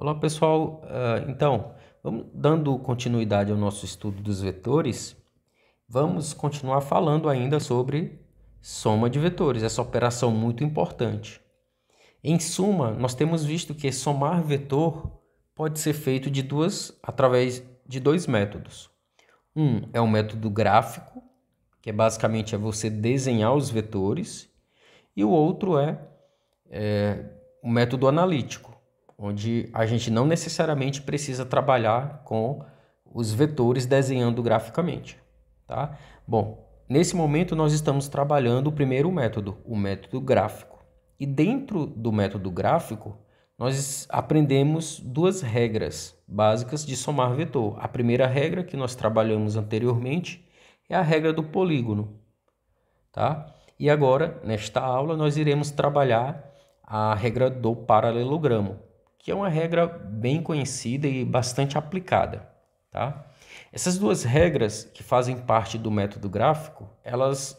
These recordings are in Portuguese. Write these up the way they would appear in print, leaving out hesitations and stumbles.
Olá pessoal, então, vamos dando continuidade ao nosso estudo dos vetores, vamos continuar falando ainda sobre soma de vetores, essa operação muito importante. Em suma, nós temos visto que somar vetor pode ser feito através de dois métodos. Um é o método gráfico, que basicamente é você desenhar os vetores, e o outro é o método analítico, onde a gente não necessariamente precisa trabalhar com os vetores desenhando graficamente, tá? Bom, nesse momento nós estamos trabalhando o primeiro método, o método gráfico. E dentro do método gráfico, nós aprendemos duas regras básicas de somar vetor. A primeira regra que nós trabalhamos anteriormente é a regra do polígono, tá? E agora, nesta aula, nós iremos trabalhar a regra do paralelogramo, que é uma regra bem conhecida e bastante aplicada, tá? Essas duas regras que fazem parte do método gráfico, elas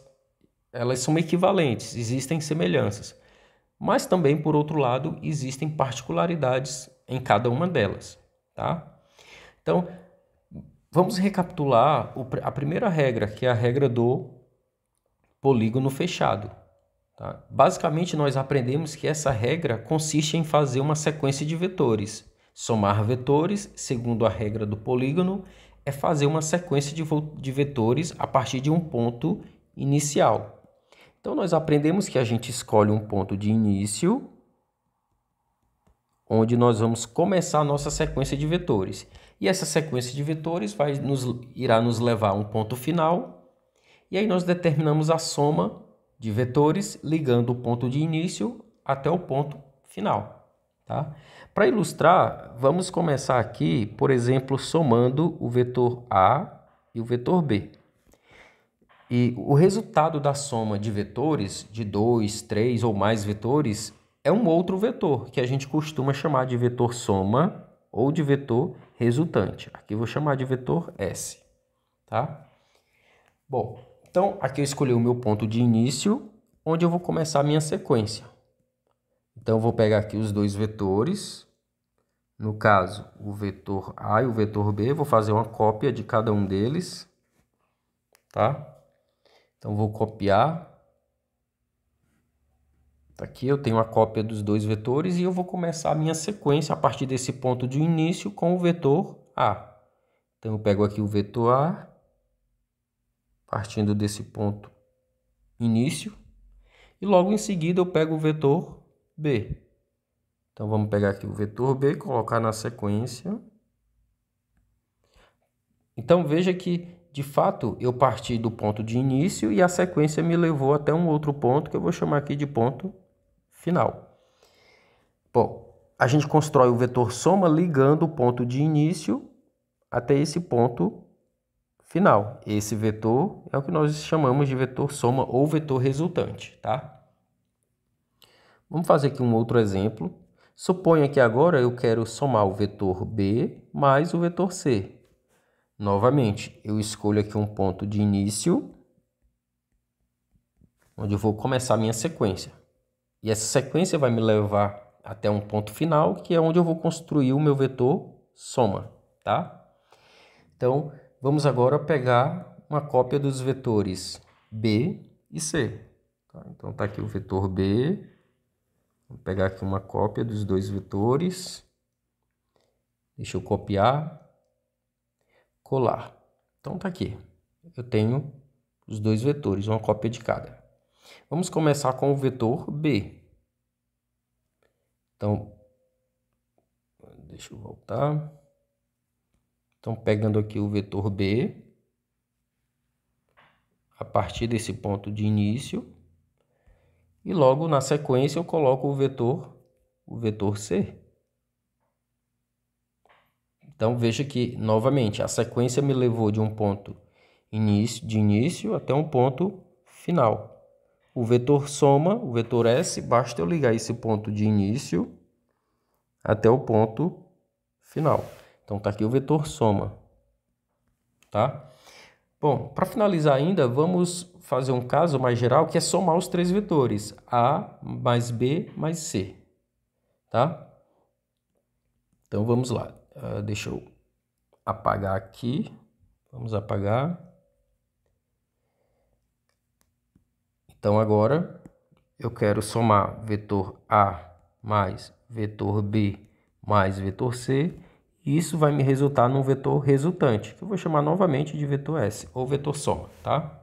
são equivalentes, existem semelhanças, mas também, por outro lado, existem particularidades em cada uma delas, tá? Então, vamos recapitular a primeira regra, que é a regra do polígono fechado. Tá? Basicamente, nós aprendemos que essa regra consiste em fazer uma sequência de vetores. Somar vetores, segundo a regra do polígono, é fazer uma sequência de vetores a partir de um ponto inicial. Então, nós aprendemos que a gente escolhe um ponto de início, onde nós vamos começar a nossa sequência de vetores. E essa sequência de vetores irá nos levar a um ponto final, e aí nós determinamos a soma de vetores ligando o ponto de início até o ponto final, tá? Para ilustrar, vamos começar aqui, por exemplo, somando o vetor A e o vetor B. E o resultado da soma de vetores, de 2, 3 ou mais vetores, é um outro vetor, que a gente costuma chamar de vetor soma ou de vetor resultante. Aqui eu vou chamar de vetor S, tá? Bom, então aqui eu escolhi o meu ponto de início, onde eu vou começar a minha sequência. Então eu vou pegar aqui os dois vetores, no caso o vetor A e o vetor B, vou fazer uma cópia de cada um deles, tá? Então vou copiar. Aqui eu tenho a cópia dos dois vetores e eu vou começar a minha sequência a partir desse ponto de início com o vetor A. Então eu pego aqui o vetor A, partindo desse ponto início, e logo em seguida eu pego o vetor B. Então vamos pegar aqui o vetor B, colocar na sequência. Então veja que, de fato, eu parti do ponto de início e a sequência me levou até um outro ponto que eu vou chamar aqui de ponto final. Bom, a gente constrói o vetor soma ligando o ponto de início até esse ponto final. Esse vetor é o que nós chamamos de vetor soma ou vetor resultante, tá? Vamos fazer aqui um outro exemplo. Suponha que agora eu quero somar o vetor B mais o vetor C. Novamente, eu escolho aqui um ponto de início, onde eu vou começar a minha sequência. E essa sequência vai me levar até um ponto final, que é onde eu vou construir o meu vetor soma, tá? Então, vamos agora pegar uma cópia dos vetores B e C. Tá? Então, está aqui o vetor B. Vou pegar aqui uma cópia dos dois vetores. Deixa eu copiar. Colar. Então, está aqui. Eu tenho os dois vetores, uma cópia de cada. Vamos começar com o vetor B. Então, deixa eu voltar. Então, pegando aqui o vetor B, a partir desse ponto de início, e logo na sequência eu coloco o vetor C. Então, veja que, novamente, a sequência me levou de um ponto de início até um ponto final. O vetor soma, o vetor S, basta eu ligar esse ponto de início até o ponto final. Então, está aqui o vetor soma, tá? Bom, para finalizar ainda, vamos fazer um caso mais geral, que é somar os três vetores, A mais B mais C, tá? Então vamos lá. Deixa eu apagar aqui. Vamos apagar. Então agora eu quero somar vetor A mais vetor B mais vetor C. E isso vai me resultar num vetor resultante, que eu vou chamar novamente de vetor S, ou vetor soma, tá?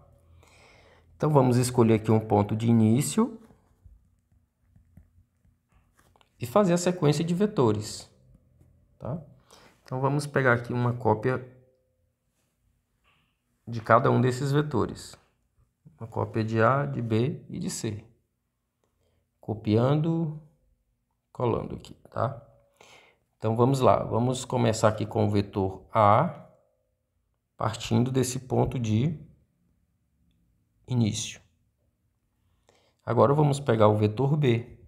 Então vamos escolher aqui um ponto de início e fazer a sequência de vetores, tá? Então vamos pegar aqui uma cópia de cada um desses vetores. Uma cópia de A, de B e de C. Copiando, colando aqui, tá? Então vamos lá, vamos começar aqui com o vetor A, partindo desse ponto de início. Agora vamos pegar o vetor B,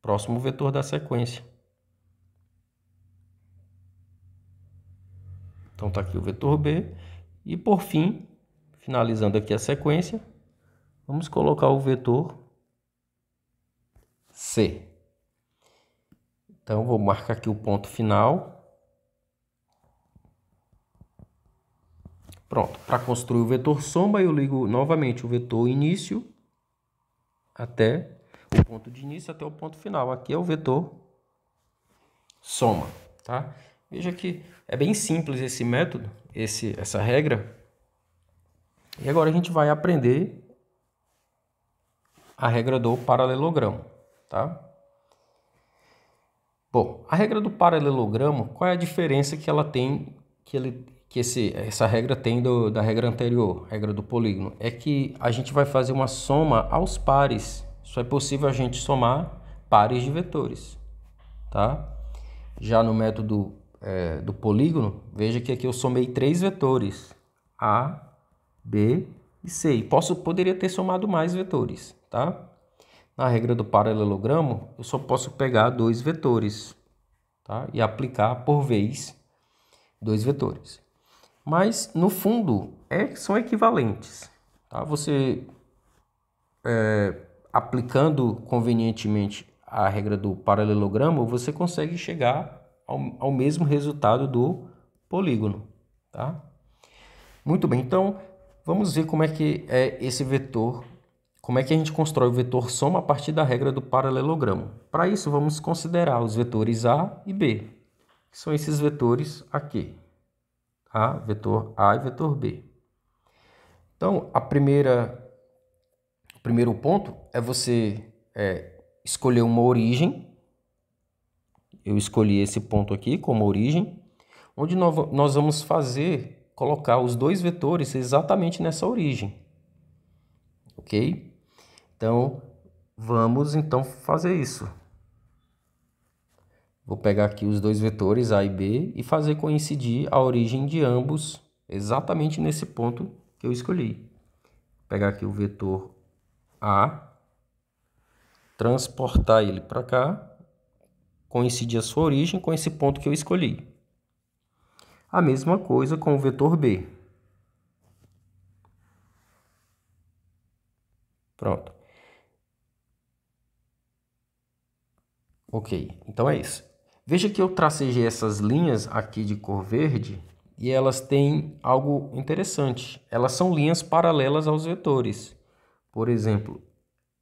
próximo vetor da sequência. Então tá aqui o vetor B e por fim, finalizando aqui a sequência, vamos colocar o vetor C. Então vou marcar aqui o ponto final. Pronto, para construir o vetor soma eu ligo novamente o vetor início até o ponto de início até o ponto final. Aqui é o vetor soma, tá? Veja que é bem simples esse método, essa regra. E agora a gente vai aprender a regra do paralelogramo, tá? Bom, a regra do paralelogramo, qual é a diferença que ela tem, essa regra tem da regra anterior, regra do polígono? É que a gente vai fazer uma soma aos pares. Só é possível a gente somar pares de vetores, tá? Já no método do polígono, veja que aqui eu somei 3 vetores, A, B e C. E poderia ter somado mais vetores, tá? Na regra do paralelogramo, eu só posso pegar 2 vetores, tá? E aplicar por vez 2 vetores. Mas, no fundo, são equivalentes, tá? Você, aplicando convenientemente a regra do paralelogramo, você consegue chegar ao mesmo resultado do polígono, tá? Muito bem, então vamos ver como é que é esse vetor. Como é que a gente constrói o vetor soma a partir da regra do paralelogramo? Para isso, vamos considerar os vetores A e B, que são esses vetores aqui, tá? Vetor A e vetor B. Então, o primeiro ponto é você escolher uma origem. Eu escolhi esse ponto aqui como origem, onde nós vamos colocar os 2 vetores exatamente nessa origem, ok? Então, vamos então fazer isso. Vou pegar aqui os 2 vetores A e B e fazer coincidir a origem de ambos exatamente nesse ponto que eu escolhi. Vou pegar aqui o vetor A, transportar ele para cá, coincidir a sua origem com esse ponto que eu escolhi. A mesma coisa com o vetor B. Pronto. Ok, então é isso. Veja que eu tracejei essas linhas aqui de cor verde e elas têm algo interessante. Elas são linhas paralelas aos vetores. Por exemplo,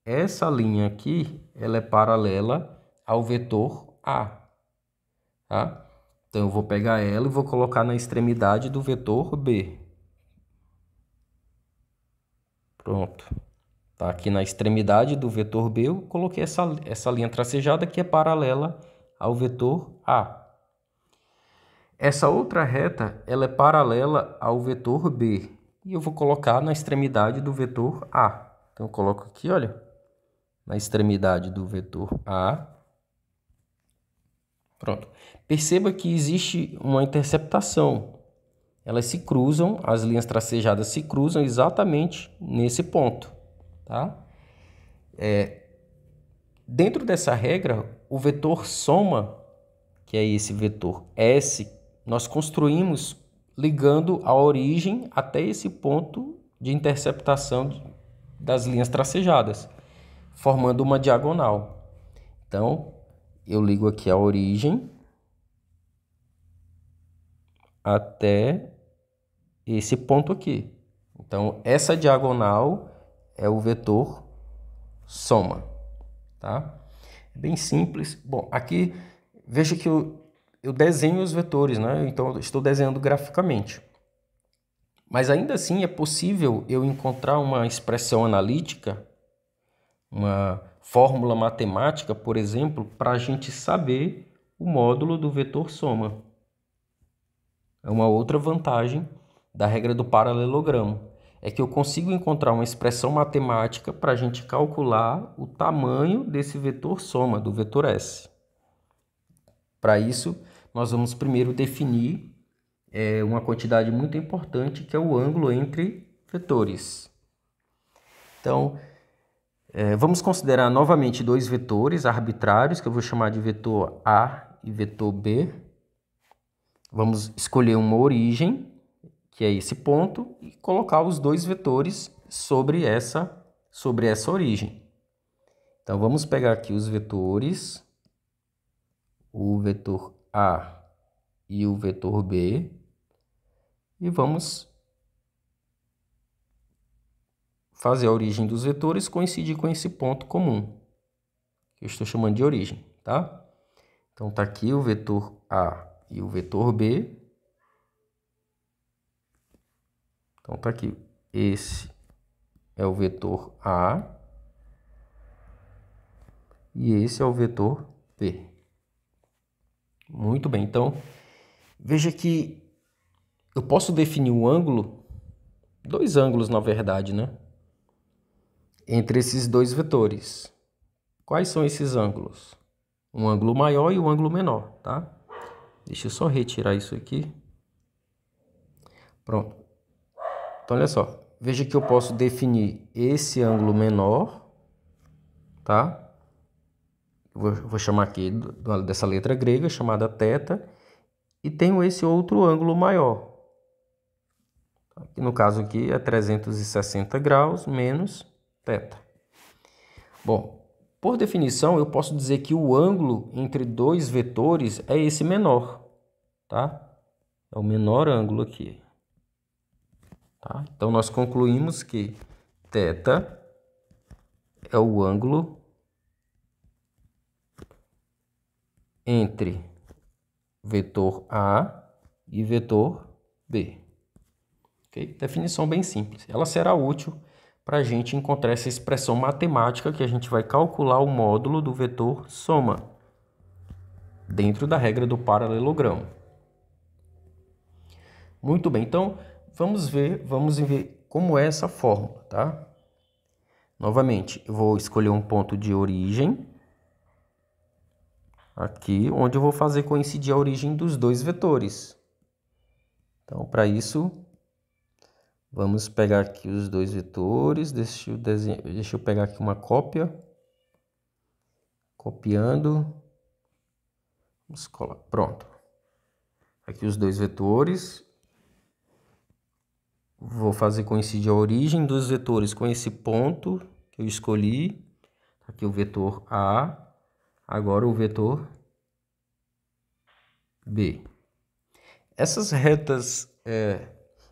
essa linha aqui, ela é paralela ao vetor A, tá? Então eu vou pegar ela e vou colocar na extremidade do vetor B. Pronto. Tá aqui na extremidade do vetor B, eu coloquei essa linha tracejada que é paralela ao vetor A. Essa outra reta, ela é paralela ao vetor B. E eu vou colocar na extremidade do vetor A. Então, eu coloco aqui, olha, na extremidade do vetor A. Pronto. Perceba que existe uma interceptação. Elas se cruzam, as linhas tracejadas se cruzam exatamente nesse ponto, tá? Dentro dessa regra, o vetor soma, que é esse vetor S, nós construímos ligando a origem até esse ponto de interceptação das linhas tracejadas, formando uma diagonal. Então, eu ligo aqui a origem até esse ponto aqui. Então, essa diagonal é o vetor soma, tá? É bem simples. Bom, aqui, veja que eu desenho os vetores, né? Então, eu estou desenhando graficamente. Mas ainda assim é possível eu encontrar uma expressão analítica, uma fórmula matemática, por exemplo, para a gente saber o módulo do vetor soma. É uma outra vantagem da regra do paralelogramo. É que eu consigo encontrar uma expressão matemática para a gente calcular o tamanho desse vetor soma, do vetor S. Para isso, nós vamos primeiro definir uma quantidade muito importante, que é o ângulo entre vetores. Então, vamos considerar novamente dois vetores arbitrários, que eu vou chamar de vetor A e vetor B. Vamos escolher uma origem, que é esse ponto, e colocar os dois vetores sobre essa origem. Então, vamos pegar aqui os vetores, o vetor A e o vetor B, e vamos fazer a origem dos vetores coincidir com esse ponto comum, que eu estou chamando de origem, tá? Então, está aqui o vetor A e o vetor B. Então, está aqui, esse é o vetor A e esse é o vetor B. Muito bem, então, veja que eu posso definir um ângulo, dois ângulos na verdade, né? Entre esses dois vetores. Quais são esses ângulos? Um ângulo maior e um ângulo menor, tá? Deixa eu só retirar isso aqui. Pronto. Então, olha só. Veja que eu posso definir esse ângulo menor, tá? Vou chamar aqui dessa letra grega, chamada θ. E tenho esse outro ângulo maior. Que no caso aqui é 360 graus menos θ. Bom, por definição, eu posso dizer que o ângulo entre dois vetores é esse menor, tá? É o menor ângulo aqui. Tá? Então, nós concluímos que θ é o ângulo entre vetor A e vetor B. Okay? Definição bem simples. Ela será útil para a gente encontrar essa expressão matemática que a gente vai calcular o módulo do vetor soma dentro da regra do paralelogramo. Muito bem, então vamos ver como é essa fórmula, tá? Novamente, eu vou escolher um ponto de origem, aqui, onde eu vou fazer coincidir a origem dos dois vetores. Então, para isso, vamos pegar aqui os dois vetores, deixa eu pegar aqui uma cópia, copiando, vamos colar, pronto. Aqui os dois vetores, vou fazer coincidir a origem dos vetores com esse ponto que eu escolhi, aqui o vetor A, agora o vetor B. Essas retas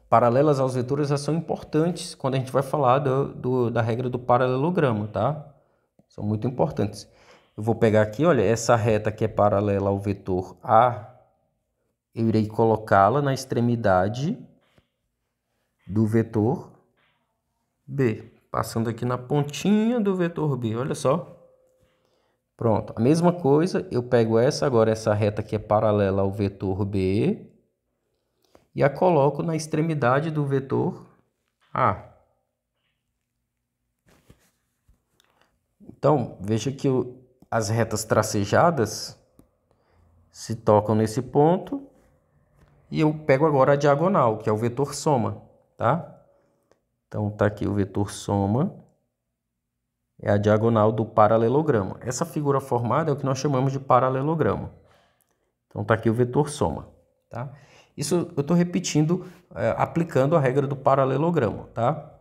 paralelas aos vetores são importantes quando a gente vai falar da regra do paralelogramo, tá? São muito importantes. Eu vou pegar aqui, olha, essa reta que é paralela ao vetor A, eu irei colocá-la na extremidade do vetor B, passando aqui na pontinha do vetor B, olha só. Pronto, a mesma coisa, eu pego essa reta que é paralela ao vetor B e a coloco na extremidade do vetor A. Então, veja que as retas tracejadas se tocam nesse ponto e eu pego agora a diagonal, que é o vetor soma, tá? Então, tá aqui o vetor soma, é a diagonal do paralelogramo. Essa figura formada é o que nós chamamos de paralelogramo. Então, tá aqui o vetor soma, tá? Isso eu estou repetindo, aplicando a regra do paralelogramo, tá?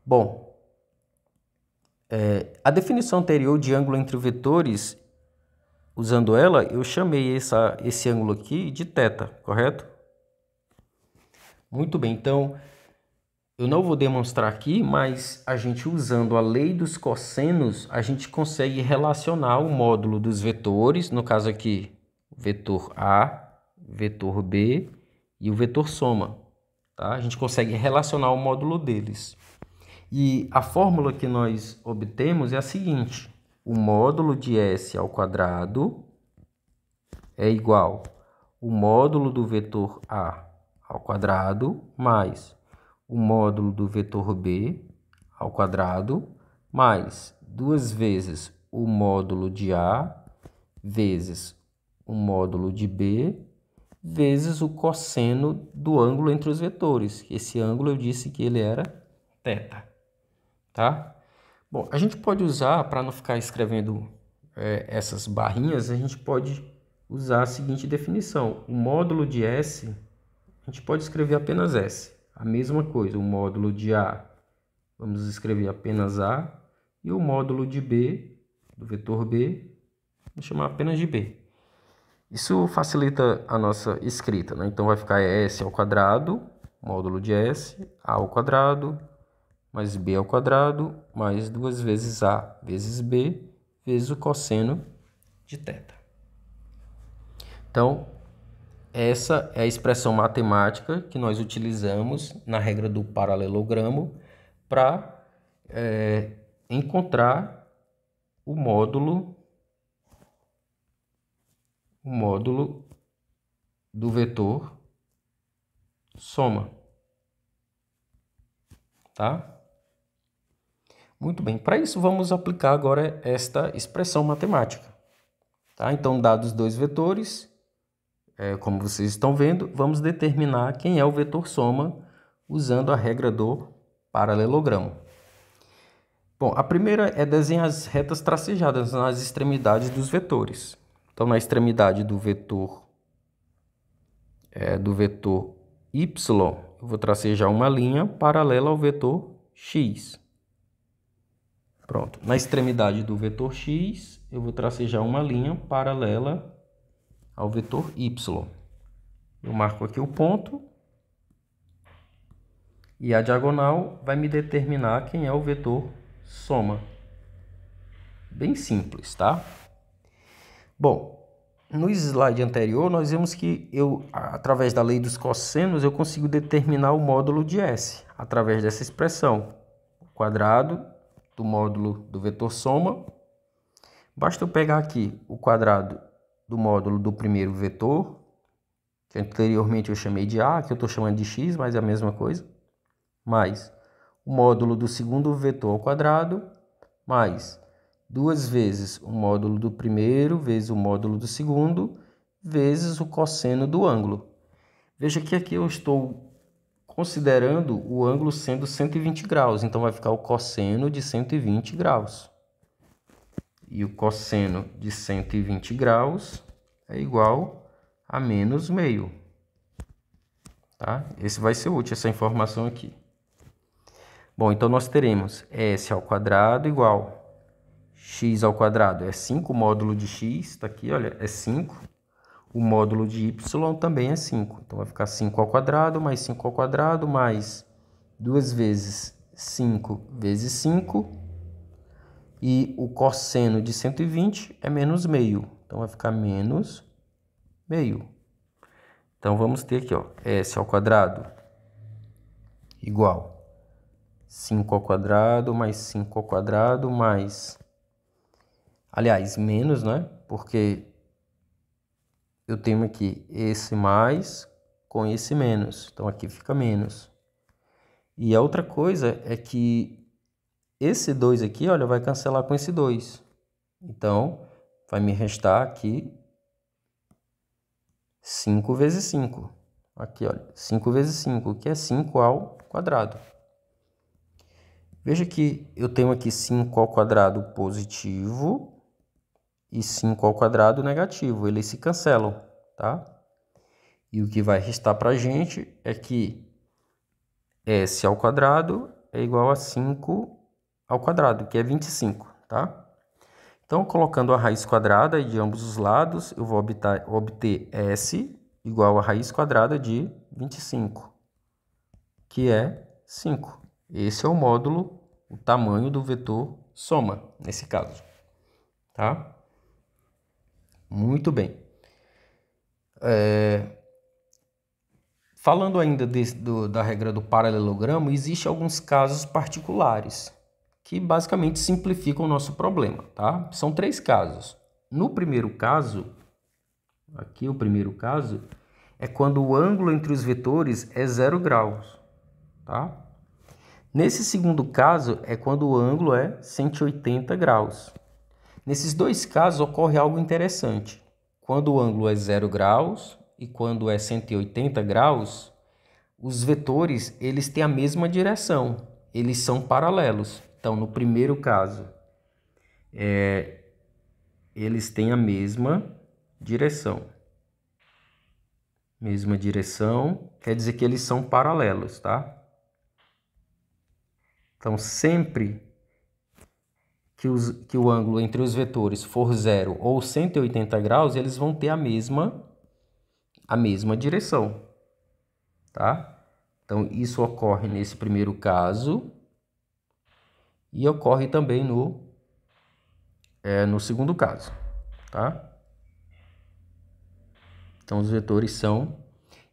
Bom, a definição anterior de ângulo entre vetores, usando ela, eu chamei esse ângulo aqui de θ, correto? Muito bem, então eu não vou demonstrar aqui, mas a gente usando a lei dos cossenos, a gente consegue relacionar o módulo dos vetores, no caso aqui, o vetor A, vetor B e o vetor soma, tá? A gente consegue relacionar o módulo deles. E a fórmula que nós obtemos é a seguinte: o módulo de S ao quadrado é igual ao módulo do vetor A ao quadrado mais o módulo do vetor B ao quadrado mais 2 vezes o módulo de A vezes o módulo de B vezes o cosseno do ângulo entre os vetores. Esse ângulo eu disse que ele era θ, tá? Bom, a gente pode usar, para não ficar escrevendo essas barrinhas, a gente pode usar a seguinte definição. O módulo de S, a gente pode escrever apenas S. A mesma coisa, o módulo de A, vamos escrever apenas A. E o módulo de B, do vetor B, vamos chamar apenas de B. Isso facilita a nossa escrita, né? Então vai ficar S ao quadrado, módulo de S, A ao quadrado, mais B ao quadrado, mais 2 vezes A vezes B, vezes o cosseno de θ. Então, essa é a expressão matemática que nós utilizamos na regra do paralelogramo para encontrar o módulo do vetor soma, tá? Muito bem, para isso vamos aplicar agora esta expressão matemática, tá? Então, dados dois vetores, como vocês estão vendo, vamos determinar quem é o vetor soma usando a regra do paralelogramo. Bom, a primeira é desenhar as retas tracejadas nas extremidades dos vetores. Então, na extremidade do vetor y, eu vou tracejar uma linha paralela ao vetor x. Pronto. Na extremidade do vetor x, eu vou tracejar uma linha paralela ao vetor y. Eu marco aqui o ponto e a diagonal vai me determinar quem é o vetor soma. Bem simples, tá? Bom, no slide anterior nós vimos que através da lei dos cossenos, eu consigo determinar o módulo de S através dessa expressão, o quadrado do módulo do vetor soma. Basta eu pegar aqui o quadrado do módulo do primeiro vetor, que anteriormente eu chamei de A, que eu estou chamando de x, mas é a mesma coisa, mais o módulo do segundo vetor ao quadrado, mais 2 vezes o módulo do primeiro, vezes o módulo do segundo, vezes o cosseno do ângulo. Veja que aqui eu estou considerando o ângulo sendo 120 graus, então vai ficar o cosseno de 120 graus. E o cosseno de 120 graus é igual a menos meio. Tá? Esse vai ser útil, essa informação aqui. Bom, então nós teremos S ao quadrado igual x ao quadrado é 5, o módulo de x está aqui, olha, é 5. O módulo de y também é 5. Então vai ficar 5 ao quadrado mais 5 ao quadrado mais 2 vezes 5 vezes 5. E o cosseno de 120 é menos meio. Então vai ficar menos meio. Então vamos ter aqui, ó, S ao quadrado igual 5 ao quadrado mais 5 ao quadrado mais... Aliás, menos, né? Porque eu tenho aqui esse mais com esse menos. Então, aqui fica menos. E a outra coisa é que esse 2 aqui, olha, vai cancelar com esse 2. Então, vai me restar aqui 5 vezes 5. Aqui, olha, 5 vezes 5, que é 5 ao quadrado. Veja que eu tenho aqui 5 ao quadrado positivo e 5 ao quadrado negativo, eles se cancelam, tá? E o que vai restar para a gente é que S ao quadrado é igual a 5 ao quadrado, que é 25, tá? Então, colocando a raiz quadrada de ambos os lados, eu vou obter S igual a raiz quadrada de 25. que é 5. Esse é o módulo, o tamanho do vetor soma, nesse caso. Tá? Muito bem. Falando ainda da regra do paralelogramo, existem alguns casos particulares que basicamente simplificam o nosso problema, tá? São 3 casos. No primeiro caso, aqui o primeiro caso, é quando o ângulo entre os vetores é 0 graus, tá? Nesse segundo caso, é quando o ângulo é 180 graus. Nesses 2 casos, ocorre algo interessante. Quando o ângulo é 0 graus e quando é 180 graus, os vetores eles têm a mesma direção, eles são paralelos. Então, no primeiro caso, eles têm a mesma direção. Mesma direção quer dizer que eles são paralelos, tá? Então, sempre que o ângulo entre os vetores for 0 ou 180 graus, eles vão ter a mesma direção, tá? Então, isso ocorre nesse primeiro caso e ocorre também no segundo caso, tá? Então, os vetores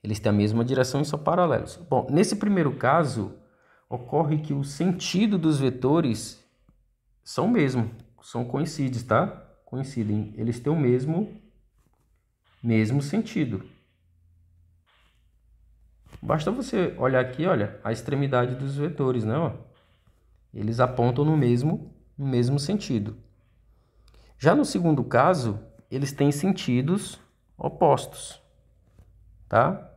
eles têm a mesma direção e são paralelos. Bom, nesse primeiro caso, ocorre que o sentido dos vetores são coincidem, tá? Coincidem, eles têm o mesmo sentido. Basta você olhar aqui, olha, a extremidade dos vetores, né? Ó, eles apontam no mesmo sentido. Já no segundo caso, eles têm sentidos opostos, tá?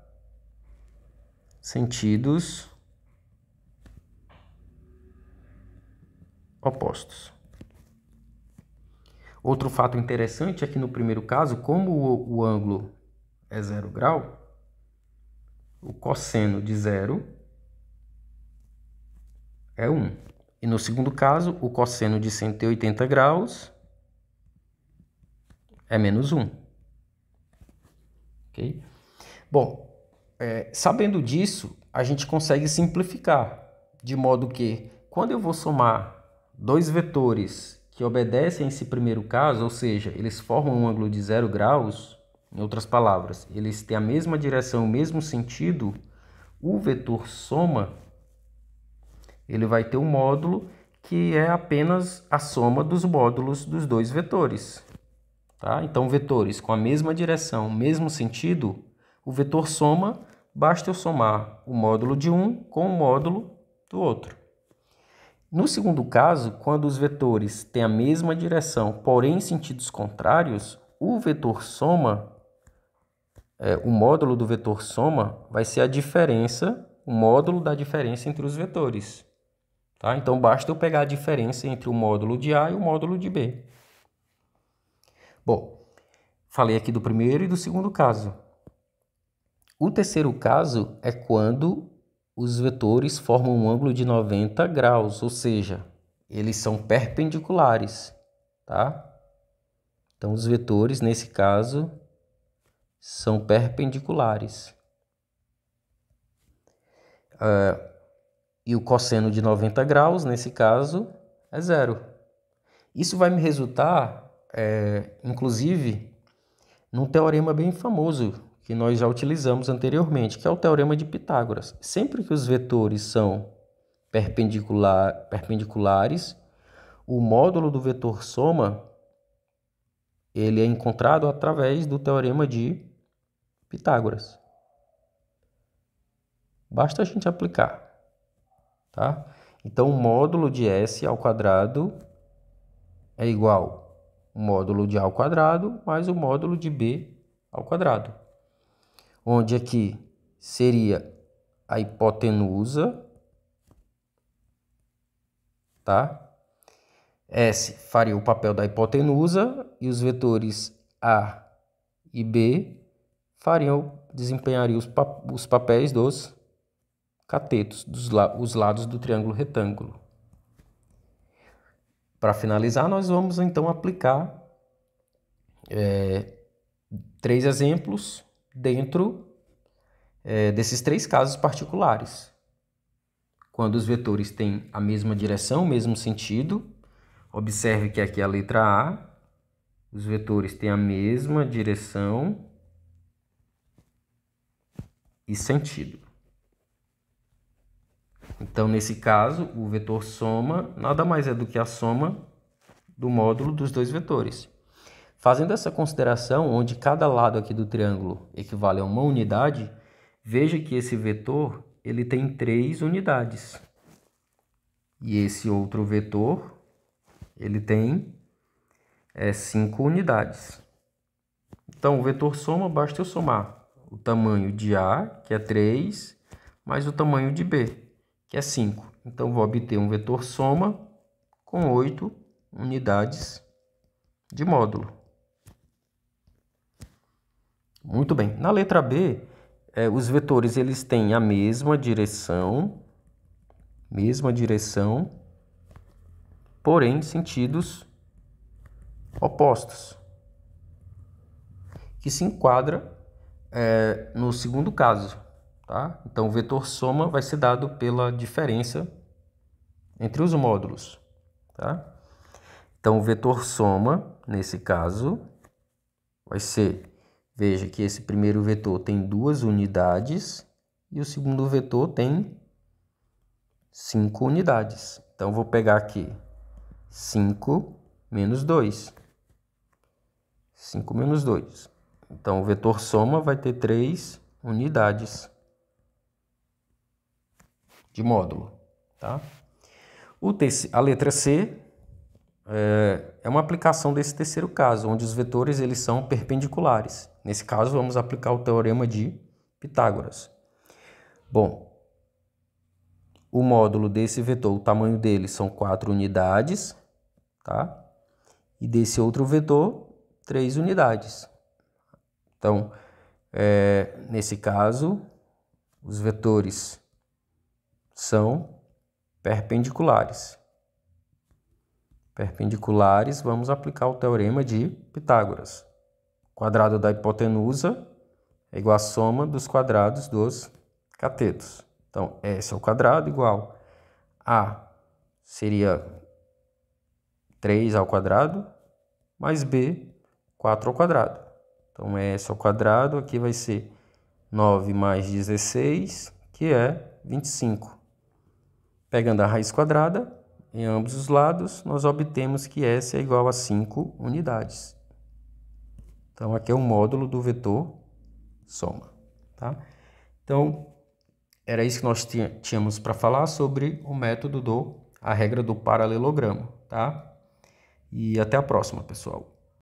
Sentidos opostos. Outro fato interessante é que no primeiro caso, como o ângulo é 0 grau, o cosseno de 0 é 1. E no segundo caso, o cosseno de 180 graus é menos 1. Ok? Bom, sabendo disso, a gente consegue simplificar, de modo que, quando eu vou somar 2 vetores que obedecem a esse primeiro caso, ou seja, eles formam um ângulo de 0 graus, em outras palavras, eles têm a mesma direção, o mesmo sentido, o vetor soma, ele vai ter um módulo que é apenas a soma dos módulos dos 2 vetores. Tá? Então, vetores com a mesma direção, mesmo sentido, o vetor soma, basta eu somar o módulo de um com o módulo do outro. No segundo caso, quando os vetores têm a mesma direção, porém em sentidos contrários, o vetor soma, o módulo do vetor soma vai ser a diferença, o módulo da diferença entre os vetores. Tá? Então, basta eu pegar a diferença entre o módulo de A e o módulo de B. Bom, falei aqui do primeiro e do segundo caso. O terceiro caso é quando os vetores formam um ângulo de 90 graus, ou seja, eles são perpendiculares, tá? Então, os vetores, nesse caso, são perpendiculares. E o cosseno de 90 graus, nesse caso, é 0. Isso vai me resultar, inclusive, num teorema bem famoso que nós já utilizamos anteriormente, que é o teorema de Pitágoras. Sempre que os vetores são perpendiculares, o módulo do vetor soma ele é encontrado através do teorema de Pitágoras. Basta a gente aplicar, tá? Então, o módulo de S ao quadrado é igual ao módulo de A ao quadrado mais o módulo de B ao quadrado, onde aqui seria a hipotenusa, tá? S faria o papel da hipotenusa e os vetores A e B desempenhariam os papéis dos catetos, os lados do triângulo retângulo. Para finalizar, nós vamos então aplicar 3 exemplos dentro desses 3 casos particulares. quando os vetores têm a mesma direção, o mesmo sentido. Observe que aqui a letra A, os vetores têm a mesma direção e sentido. Então, nesse caso, o vetor soma nada mais é do que a soma do módulo dos dois vetores. Fazendo essa consideração, onde cada lado aqui do triângulo equivale a uma unidade, veja que esse vetor ele tem 3 unidades. E esse outro vetor ele tem 5 unidades. Então, o vetor soma, basta eu somar o tamanho de A, que é 3, mais o tamanho de B, que é 5. Então, vou obter um vetor soma com 8 unidades de módulo. Muito bem. Na letra B, os vetores eles têm a mesma direção, porém sentidos opostos, que se enquadra no segundo caso, tá? Então, o vetor soma vai ser dado pela diferença entre os módulos, tá? Então, o vetor soma, nesse caso, vai ser, veja que esse primeiro vetor tem 2 unidades e o segundo vetor tem 5 unidades. Então, vou pegar aqui 5 menos 2. 5 menos 2. Então, o vetor soma vai ter 3 unidades de módulo, tá? A letra C é uma aplicação desse terceiro caso, onde os vetores eles são perpendiculares. Nesse caso, vamos aplicar o teorema de Pitágoras. Bom, o módulo desse vetor, o tamanho dele são 4 unidades, tá? E desse outro vetor, 3 unidades. Então, nesse caso, os vetores são perpendiculares. Perpendiculares, vamos aplicar o teorema de Pitágoras. O quadrado da hipotenusa é igual à soma dos quadrados dos catetos. Então, S ao quadrado igual a seria 3 ao quadrado, mais B, 4 ao quadrado. Então, S ao quadrado aqui vai ser 9 mais 16, que é 25. Pegando a raiz quadrada, em ambos os lados, nós obtemos que S é igual a 5 unidades. Então, aqui é o módulo do vetor soma, tá? Então, era isso que nós tínhamos para falar sobre o método a regra do paralelogramo, tá? E até a próxima, pessoal.